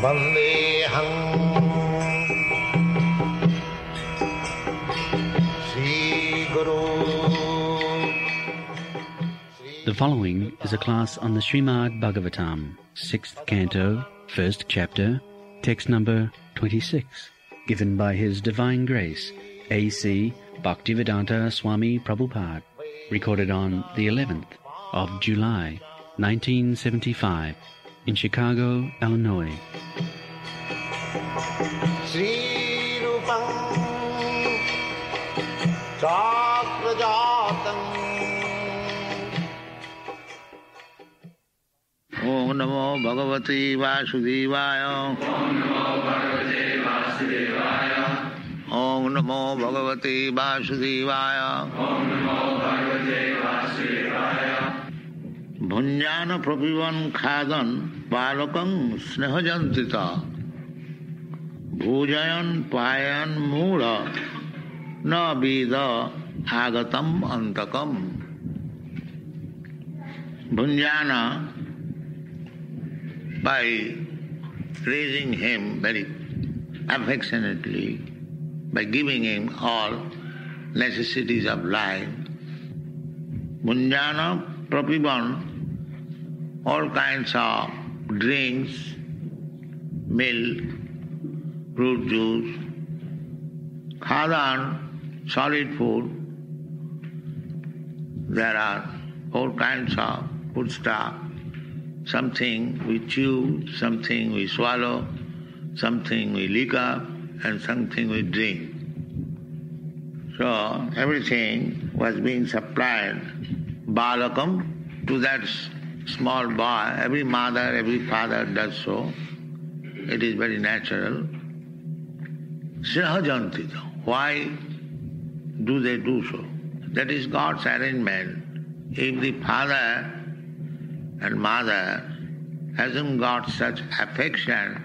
Vandeham Sri Guru. The following is a class on the Srimad Bhagavatam, 6th Canto, 1st Chapter, text number 26, given by His Divine Grace, A.C. Bhaktivedanta Swami Prabhupada, recorded on the 11th of July, 1975, in Chicago, Illinois. Sri Rupam Chakrajatam Om Namo Bhagavate Vasudevaya. Om Namo Bhagavate Vasudevaya. Bhunjana prapivan khadan balakam snehajantita bhujayan payan mura na vida agatam antakam. Bhunjana, by raising him very affectionately, by giving him all necessities of life. Bhunjana prapivan, all kinds of drinks, milk, fruit juice, khadan, solid food. There are all kinds of food stuff. Something we chew, something we swallow, something we lick up, and something we drink. So everything was being supplied balakam to that small boy. Every mother, every father does so. It is very natural. Srihajantita. Why do they do so? That is God's arrangement. If the father and mother hasn't got such affection,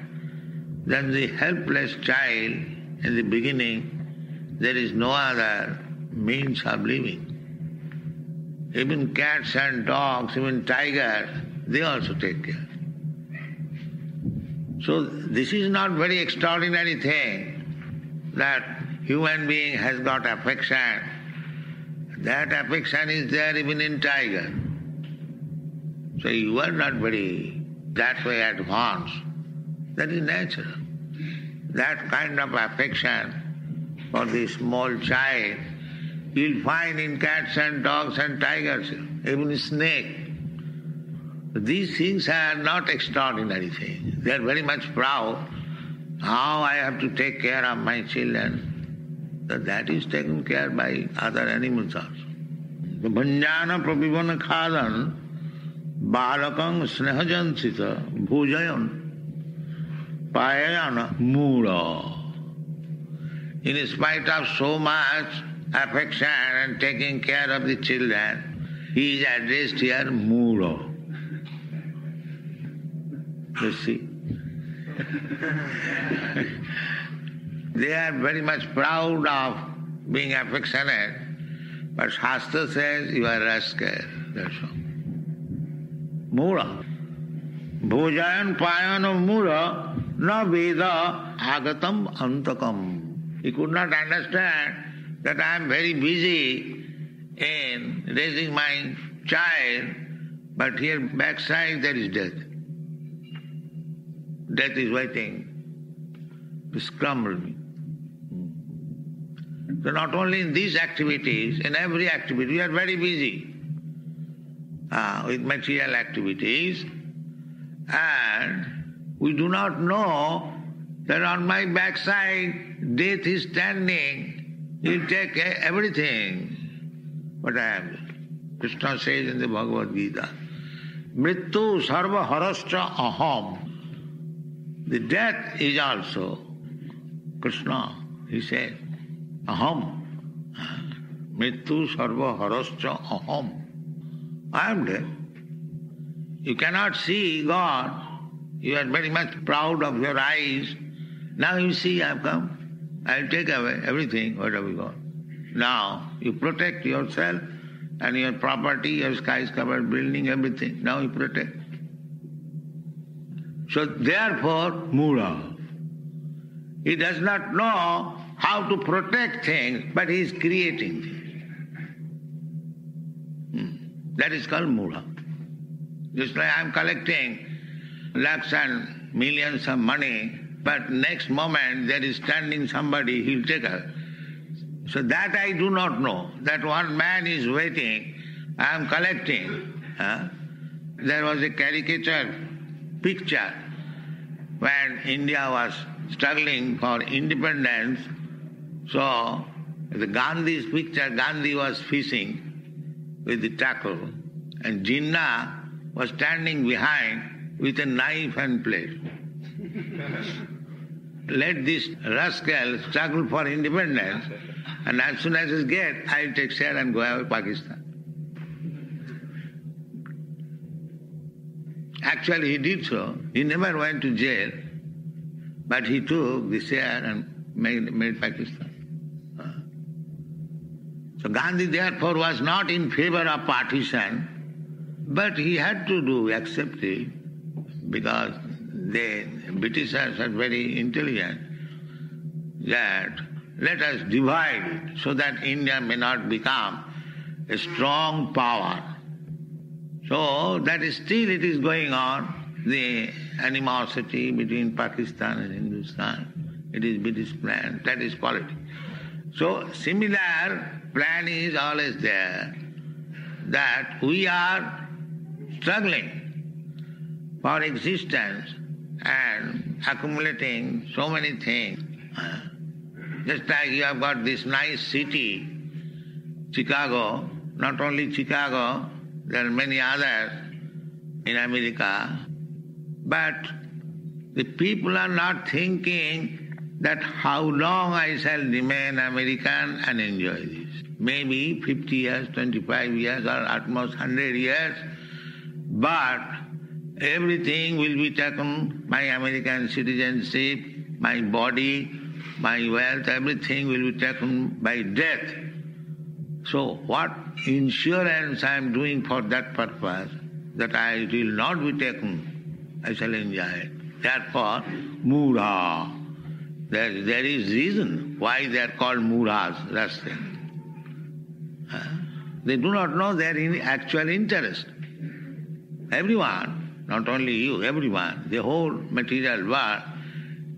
then the helpless child in the beginning, there is no other means of living. Even cats and dogs, even tigers, they also take care. So this is not very extraordinary thing that human being has got affection. That affection is there even in tiger. So you are not very that way advanced. That is natural. That kind of affection for the small child you'll find in cats and dogs and tigers, even snake. These things are not extraordinary things. They are very much proud. How I have to take care of my children. So that is taken care by other animals also. The Bhanjana prabhivana khadan balakam snehajansita bhujayan payana mura. In spite of so much affection and taking care of the children, he is addressed here mura. You see? They are very much proud of being affectionate, but Shastra says you are rascal. That's all. Mura. Bhujayan payana mura na veda agatam antakam. He could not understand that I am very busy in raising my child, but here backside there is death. Death is waiting to scramble me. So not only in these activities, in every activity, we are very busy with material activities, and we do not know that on my backside death is standing. He'll take everything. What I am. Krishna says in the Bhagavad Gita, Mrittu sarva harascha aham. The death is also Krishna. He said, aham. Mrittu sarva harascha aham. I am dead. You cannot see God. You are very much proud of your eyes. Now you see I have come. I will take away everything, whatever you got. Now you protect yourself and your property, your skyscraper building, everything. Now you protect. So therefore, Mura. He does not know how to protect things, but he is creating things. That is called Mura. Just like I am collecting lakhs and millions of money, but next moment there is standing somebody, he will take her. So that I do not know. That one man is waiting, I am collecting. There was a caricature picture when India was struggling for independence. So the Gandhi's picture, Gandhi was fishing with the tackle, and Jinnah was standing behind with a knife and plate. Let this rascal struggle for independence, and as soon as he gets, I will take share and go away to Pakistan. Actually, he did so. He never went to jail, but he took the share and made Pakistan. So Gandhi therefore was not in favor of partition, but he had to accept it, because the Britishers are very intelligent, that let us divide it so that India may not become a strong power. So that is still it is going on, the animosity between Pakistan and Hindustan. It is British plan, that is politics. So similar plan is always there, that we are struggling for existence and accumulating so many things. Just like you have got this nice city, Chicago, not only Chicago, there are many others in America, but the people are not thinking that how long I shall remain American and enjoy this. Maybe 50 years, 25 years, or at most 100 years, but everything will be taken, my American citizenship, my body, my wealth, everything will be taken by death. So what insurance I am doing for that purpose, that I will not be taken, I shall enjoy it. Therefore, Mura. There is reason why they are called Muras, rascal. They do not know their actual interest. Everyone, not only you, everyone, the whole material world,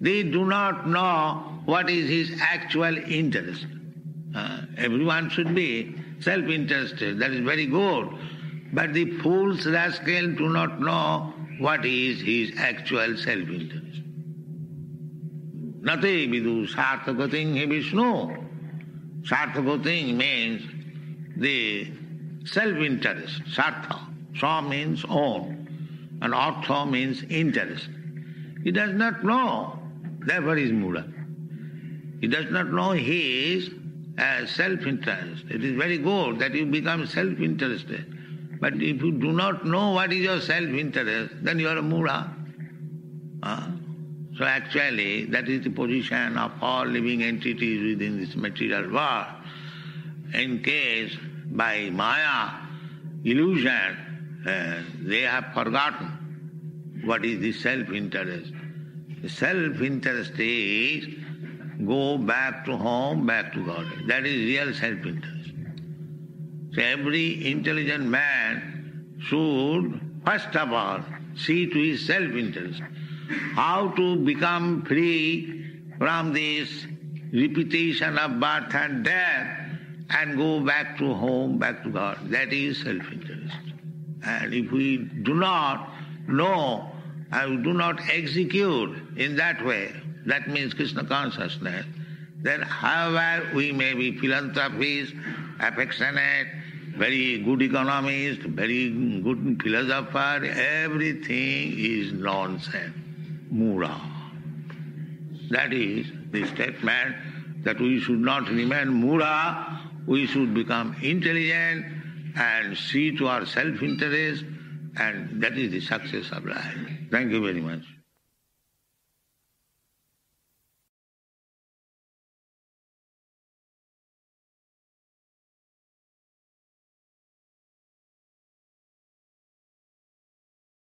they do not know what is his actual interest. Everyone should be self-interested, that is very good. But the fools, rascal, do not know what is his actual self-interest. Nate vidu sarthagating he Vishnu. Sarthagating means the self-interest. Sartha. Sa means own. And artha means interest. He does not know. Therefore he is Mura. He does not know his self-interest. It is very good that you become self-interested. But if you do not know what is your self-interest, then you are a Mura. So actually, that is the position of all living entities within this material world. In case by Maya, illusion, they have forgotten what is the self-interest. The self-interest is go back to home, back to God. That is real self-interest. So every intelligent man should first of all see to his self-interest. How to become free from this repetition of birth and death and go back to home, back to God. That is self-interest. And if we do not know and do not execute in that way, that means Krishna consciousness, then however we may be philanthropists, affectionate, very good economist, very good philosopher, everything is nonsense. Mura. That is the statement that we should not remain Mura, we should become intelligent and see to our self-interest, and that is the success of life. Thank you very much.